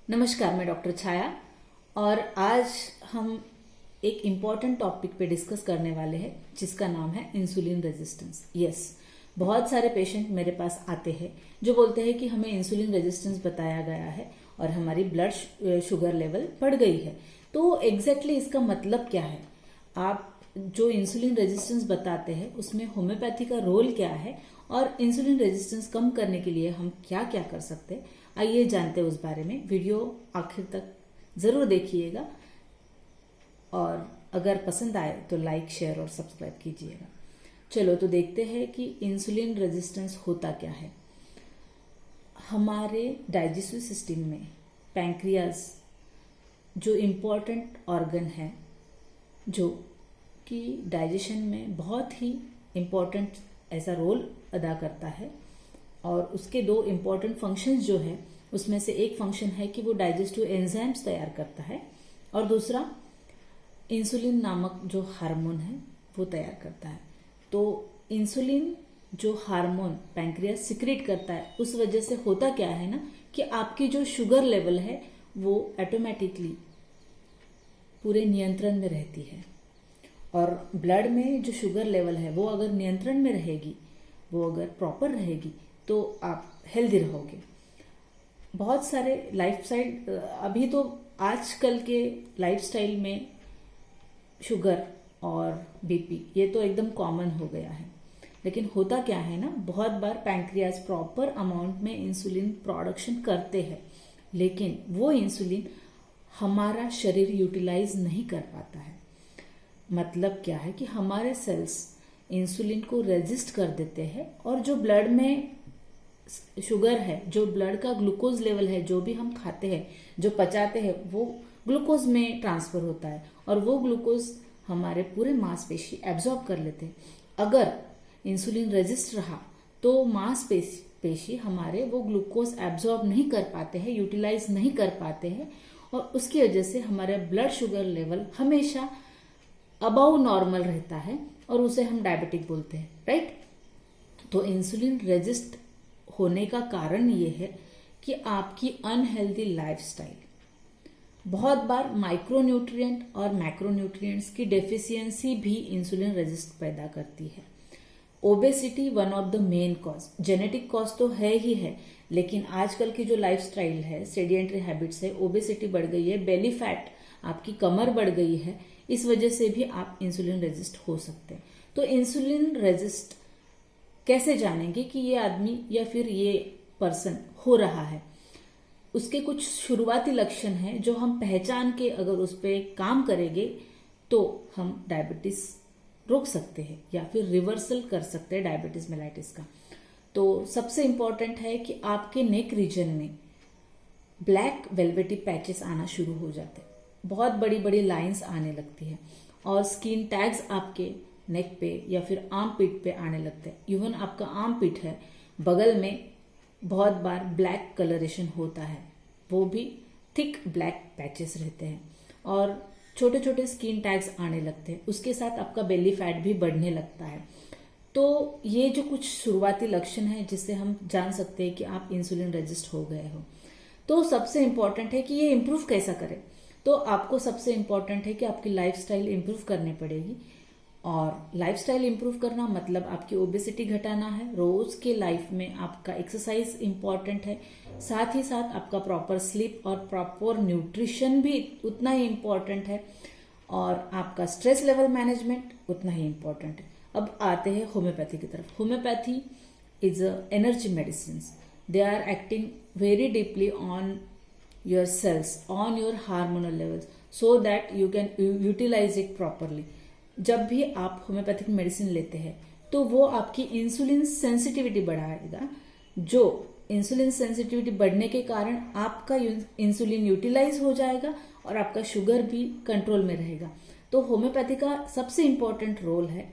नमस्कार, मैं डॉक्टर छाया और आज हम एक इम्पॉर्टेंट टॉपिक पे डिस्कस करने वाले हैं जिसका नाम है इंसुलिन रेजिस्टेंस। यस, बहुत सारे पेशेंट मेरे पास आते हैं जो बोलते हैं कि हमें इंसुलिन रेजिस्टेंस बताया गया है और हमारी ब्लड शुगर लेवल बढ़ गई है। तो एग्जैक्टली इसका मतलब क्या है? आप जो इंसुलिन रेजिस्टेंस बताते हैं उसमें होम्योपैथी का रोल क्या है और इंसुलिन रेजिस्टेंस कम करने के लिए हम क्या क्या कर सकते हैं, आइए जानते हैं उस बारे में। वीडियो आखिर तक जरूर देखिएगा और अगर पसंद आए तो लाइक, शेयर और सब्सक्राइब कीजिएगा। चलो तो देखते हैं कि इंसुलिन रेजिस्टेंस होता क्या है। हमारे डाइजेस्टिव सिस्टम में पैंक्रियाज जो इम्पोर्टेंट ऑर्गन है, जो कि डाइजेशन में बहुत ही इम्पोर्टेंट ऐसा रोल अदा करता है और उसके दो इम्पोर्टेंट फंक्शंस जो है उसमें से एक फंक्शन है कि वो डाइजेस्टिव एंजाइम्स तैयार करता है और दूसरा इंसुलिन नामक जो हार्मोन है वो तैयार करता है। तो इंसुलिन जो हार्मोन पैंक्रियास सिक्रेट करता है, उस वजह से होता क्या है ना कि आपकी जो शुगर लेवल है वो ऑटोमेटिकली पूरे नियंत्रण में रहती है और ब्लड में जो शुगर लेवल है वो अगर नियंत्रण में रहेगी, वो अगर प्रॉपर रहेगी तो आप हेल्दी रहोगे। बहुत सारे लाइफस्टाइल, अभी तो आजकल के लाइफस्टाइल में शुगर और बीपी ये तो एकदम कॉमन हो गया है, लेकिन होता क्या है ना, बहुत बार पैंक्रियाज प्रॉपर अमाउंट में इंसुलिन प्रोडक्शन करते हैं, लेकिन वो इंसुलिन हमारा शरीर यूटिलाइज नहीं कर पाता है। मतलब क्या है कि हमारे सेल्स इंसुलिन को रेजिस्ट कर देते हैं और जो ब्लड में शुगर है, जो ब्लड का ग्लूकोज लेवल है, जो भी हम खाते हैं, जो पचाते हैं, वो ग्लूकोज में ट्रांसफर होता है और वो ग्लूकोज हमारे पूरे मांसपेशी एब्जॉर्ब कर लेते हैं। अगर इंसुलिन रेजिस्ट रहा तो मांसपेशी हमारे वो ग्लूकोज एब्जॉर्ब नहीं कर पाते हैं, यूटिलाइज नहीं कर पाते हैं और उसकी वजह से हमारा ब्लड शुगर लेवल हमेशा अबाउ नॉर्मल रहता है और उसे हम डायबिटिक बोलते हैं, राइट। तो इंसुलिन रेजिस्ट होने का कारण ये है कि आपकी अनहेल्दी लाइफस्टाइल, बहुत बार माइक्रोन्यूट्रिएंट और मैक्रोन्यूट्रिएंट्स की डेफिशिएंसी भी इंसुलिन रेजिस्ट पैदा करती है। Obesity one of the main cause, genetic cause तो है ही है, लेकिन आजकल की जो लाइफस्टाइल है, सेडिएंटरी हैबिट्स है, ओबेसिटी बढ़ गई है, बेली फैट, आपकी कमर बढ़ गई है, इस वजह से भी आप इंसुलिन रेजिस्ट हो सकते हैं। तो इंसुलिन रेजिस्ट कैसे जानेंगे कि ये आदमी या फिर ये पर्सन हो रहा है? उसके कुछ शुरुआती लक्षण हैं जो हम पहचान के अगर उस पर काम करेंगे तो हम डायबिटीज रोक सकते हैं या फिर रिवर्सल कर सकते हैं डायबिटीज मेलाइटिस का। तो सबसे इंपॉर्टेंट है कि आपके नेक रीजन में ब्लैक वेलवेटी पैचेस आना शुरू हो जाते हैं, बहुत बड़ी बड़ी लाइंस आने लगती है और स्किन टैग्स आपके नेक पे या फिर आर्म पिट पे आने लगते हैं। इवन आपका आर्म पिट है, बगल में बहुत बार ब्लैक कलरेशन होता है, वो भी थिक ब्लैक पैचेस रहते हैं और छोटे छोटे स्किन टैग्स आने लगते हैं। उसके साथ आपका बेली फैट भी बढ़ने लगता है। तो ये जो कुछ शुरुआती लक्षण है जिससे हम जान सकते हैं कि आप इंसुलिन रेजिस्ट हो गए हो। तो सबसे इंपॉर्टेंट है कि ये इम्प्रूव कैसा करें। तो आपको सबसे इंपॉर्टेंट है कि आपकी लाइफस्टाइल इम्प्रूव करनी पड़ेगी और लाइफस्टाइल इंप्रूव करना मतलब आपकी ओबेसिटी घटाना है। रोज के लाइफ में आपका एक्सरसाइज इंपॉर्टेंट है, साथ ही साथ आपका प्रॉपर स्लीप और प्रॉपर न्यूट्रिशन भी उतना ही इंपॉर्टेंट है और आपका स्ट्रेस लेवल मैनेजमेंट उतना ही इंपॉर्टेंट है। अब आते हैं होम्योपैथी की तरफ। Homeopathy is a energy medicine. They are acting very deeply on your cells, on your hormonal levels, so that you can utilize it properly. जब भी आप होम्योपैथिक मेडिसिन लेते हैं तो वो आपकी इंसुलिन सेंसिटिविटी बढ़ाएगा। जो इंसुलिन सेंसिटिविटी बढ़ने के कारण आपका इंसुलिन यूटिलाइज हो जाएगा और आपका शुगर भी कंट्रोल में रहेगा। तो होम्योपैथी का सबसे इंपॉर्टेंट रोल है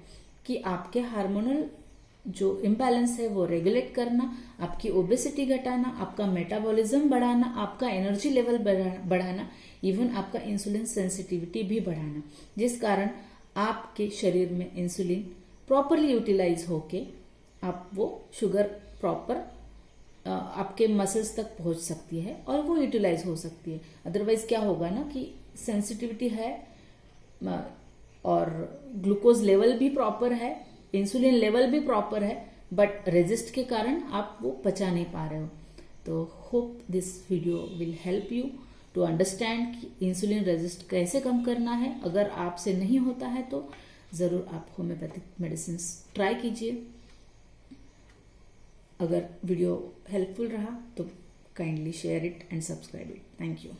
कि आपके हार्मोनल जो इम्बैलेंस है वो रेगुलेट करना, आपकी ओबेसिटी घटाना, आपका मेटाबॉलिज्म बढ़ाना, आपका एनर्जी लेवल बढ़ाना, इवन आपका इंसुलिन सेंसिटिविटी भी बढ़ाना, जिस कारण आपके शरीर में इंसुलिन प्रॉपरली यूटिलाइज होके आप वो शुगर प्रॉपर आपके मसल्स तक पहुंच सकती है और वो यूटिलाइज हो सकती है। अदरवाइज क्या होगा ना कि सेंसिटिविटी है और ग्लूकोज लेवल भी प्रॉपर है, इंसुलिन लेवल भी प्रॉपर है, बट रेजिस्ट के कारण आप वो पचा नहीं पा रहे हो। तो hope this video will help you to understand कि इंसुलिन रेजिस्ट कैसे कम करना है। अगर आपसे नहीं होता है तो ज़रूर आप होम्योपैथिक मेडिसिन ट्राई कीजिए। अगर वीडियो हेल्पफुल रहा तो kindly share it and subscribe it. Thank you.